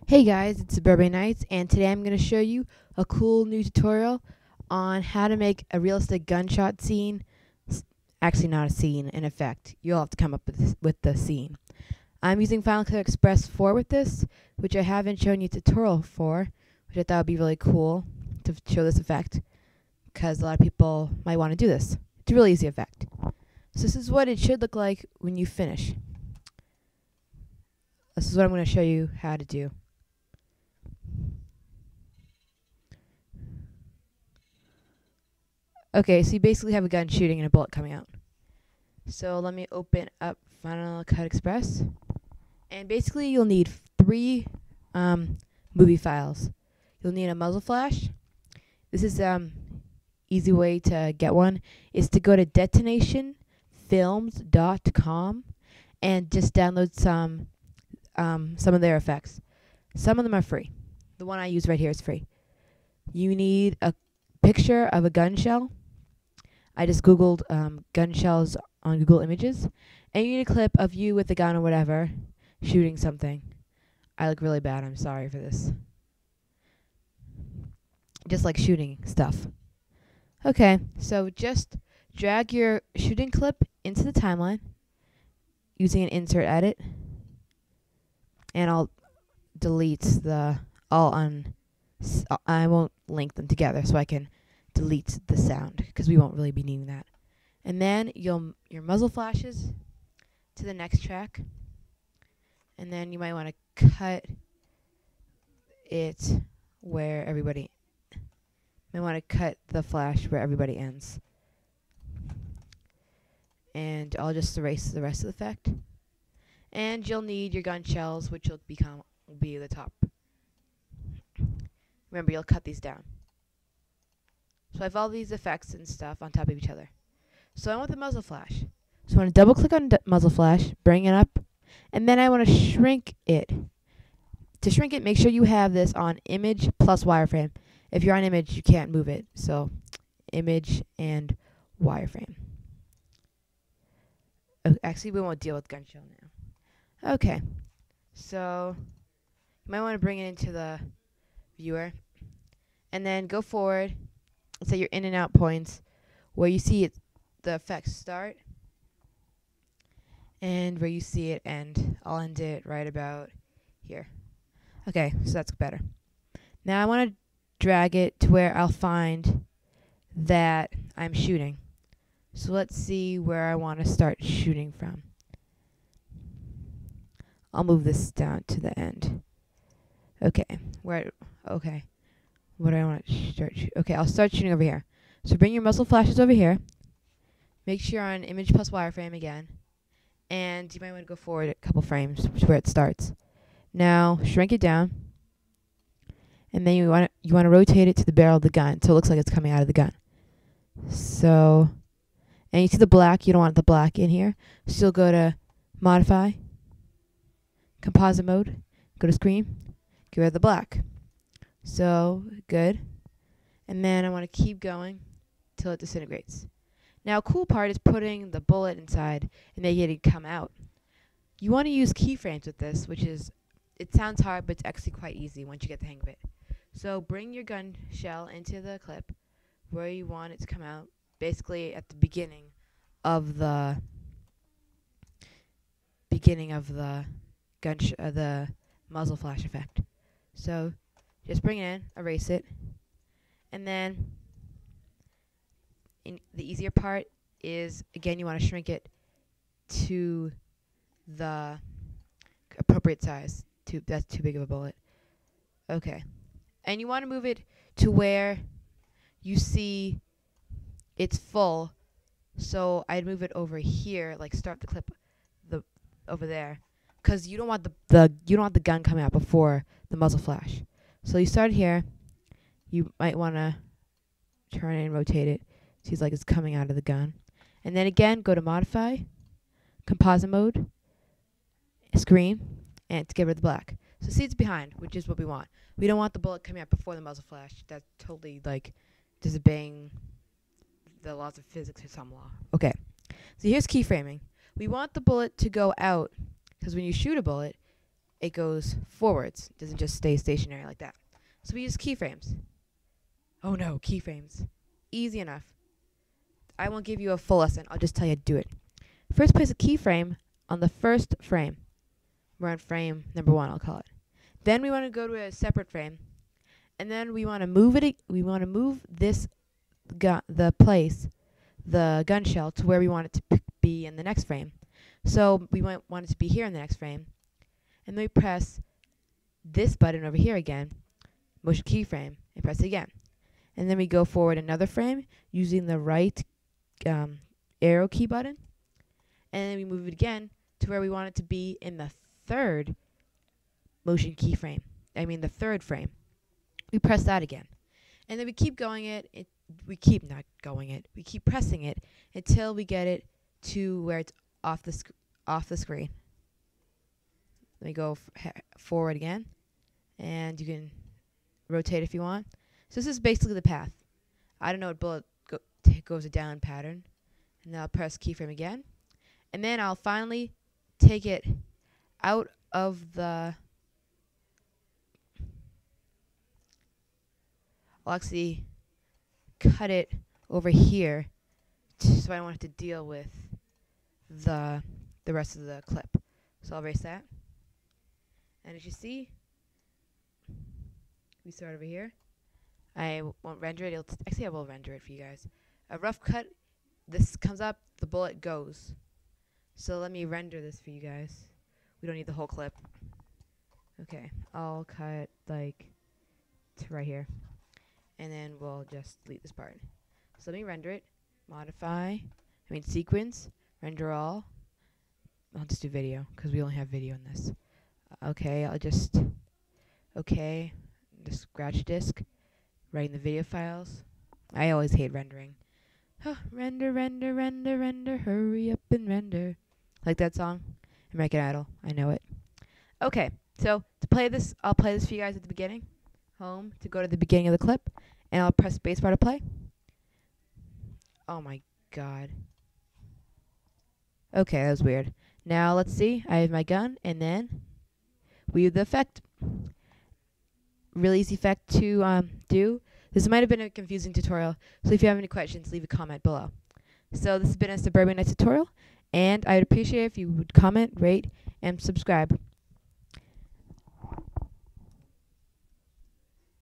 Hey guys, it's Suburban Nights, and today I'm going to show you a cool new tutorial on how to make a realistic gunshot scene. Actually, not a scene, an effect. You'll have to come up with the scene. I'm using Final Cut Express 4 with this, which I haven't shown you a tutorial for, which I thought would be really cool to show this effect, because a lot of people might want to do this. It's a really easy effect. So this is what it should look like when you finish. This is what I'm going to show you how to do. Okay, so you basically have a gun shooting and a bullet coming out. So let me open up Final Cut Express. And basically you'll need three movie files. You'll need a muzzle flash. This is easy way to get one is to go to detonationfilms.com and just download some of their effects. Some of them are free. The one I use right here is free. You need a picture of a gun shell. I just googled gun shells on Google Images, and you need a clip of you with a gun or whatever shooting something. I look really bad. I'm sorry for this. Just like shooting stuff. Okay, so just drag your shooting clip into the timeline using an insert edit, and I'll delete the I won't link them together so I can delete the sound because we won't really be needing that. And then your muzzle flashes to the next track, and then you might want to cut it where everybody cut the flash where everybody ends. And I'll just erase the rest of the effect. And you'll need your gun shells, which will be the top. Remember, you'll cut these down. So I have all these effects and stuff on top of each other. So I want the muzzle flash. So I want to double click on muzzle flash, bring it up, and then I want to shrink it. To shrink it, make sure you have this on image plus wireframe. If you're on image, you can't move it. So image and wireframe. Oh, actually, we won't deal with gun shell now. Okay. So you might want to bring it into the viewer and then go forward. So your in and out points where you see it, the effects start and where you see it end. I'll end it right about here. Okay, so that's better. Now I want to drag it to where I'll find that I'm shooting. So let's see where I want to start shooting from. I'll move this down to the end. Okay, what do I want to start shooting? Okay, I'll start shooting over here. So bring your muzzle flashes over here. Make sure you're on image plus wireframe again. And you might want to go forward a couple frames to where it starts. Now shrink it down. And then you want to rotate it to the barrel of the gun so it looks like it's coming out of the gun. So, and you see the black, you don't want the black in here. So you'll go to modify, composite mode, go to screen, get rid of the black. So, good. And then I want to keep going till it disintegrates. Now, cool part is putting the bullet inside and making it come out. You want to use keyframes with this, which is, it sounds hard, but it's actually quite easy once you get the hang of it. So bring your gun shell into the clip where you want it to come out, basically at the beginning of the the muzzle flash effect. So just bring it in, erase it, and then the easier part is, again, you want to shrink it to the appropriate size. That's too big of a bullet. Okay. And you want to move it to where you see it's full. So I'd move it over here, like start the clip over there, because you don't want the gun coming out before the muzzle flash. So you start here. You might want to turn it and rotate it. Seems like it's coming out of the gun. And then again, go to modify, composite mode, screen, and to get rid of the black. So see, it's behind, which is what we want. We don't want the bullet coming out before the muzzle flash. That's totally like disobeying the laws of physics or some law. Okay. So here's keyframing. We want the bullet to go out because when you shoot a bullet, it goes forwards. It doesn't just stay stationary like that. So we use keyframes. Oh no, keyframes. Easy enough. I won't give you a full lesson. I'll just tell you how to do it. First, place a keyframe on the first frame. We're on frame number 1, I'll call it. Then we want to go to a separate frame, and then we want to move it. We want to move this the gun shell to where we want it to be in the next frame. So we want it to be here in the next frame, and then we press this button over here again, motion keyframe, and press it again. And then we go forward another frame using the right arrow key button, and then we move it again to where we want it to be in the third motion keyframe. I mean the third frame. We press that again, and then we keep going it. We keep pressing it until we get it to where it's off the screen. Let me go forward again, and you can rotate if you want. So this is basically the path. I don't know what bullet goes a down pattern, and then I'll press keyframe again, and then I'll finally take it out of the. I'll actually cut it over here, so I don't have to deal with the rest of the clip. So I'll erase that. And as you see, we start over here. I won't render it. Actually, I will render it for you guys. A rough cut. This comes up. The bullet goes. So let me render this for you guys. We don't need the whole clip. Okay, I'll cut like to right here, and then we'll just delete this part. So let me render it. Modify. Sequence. Render all. I'll just do video because we only have video in this. Okay, just scratch disk. Writing the video files. I always hate rendering. Render, render, render, render, hurry up and render. Like that song? American Idol. I know it. Okay, so to play this, I'll play this for you guys at the beginning. Home to go to the beginning of the clip, and I'll press spacebar to play. Oh my god. Okay, that was weird. Now let's see. I have my gun, and then we have the effect. Really easy effect to do. This might have been a confusing tutorial, so if you have any questions, leave a comment below. So this has been a Suburban Nights tutorial, and I'd appreciate if you would comment, rate, and subscribe.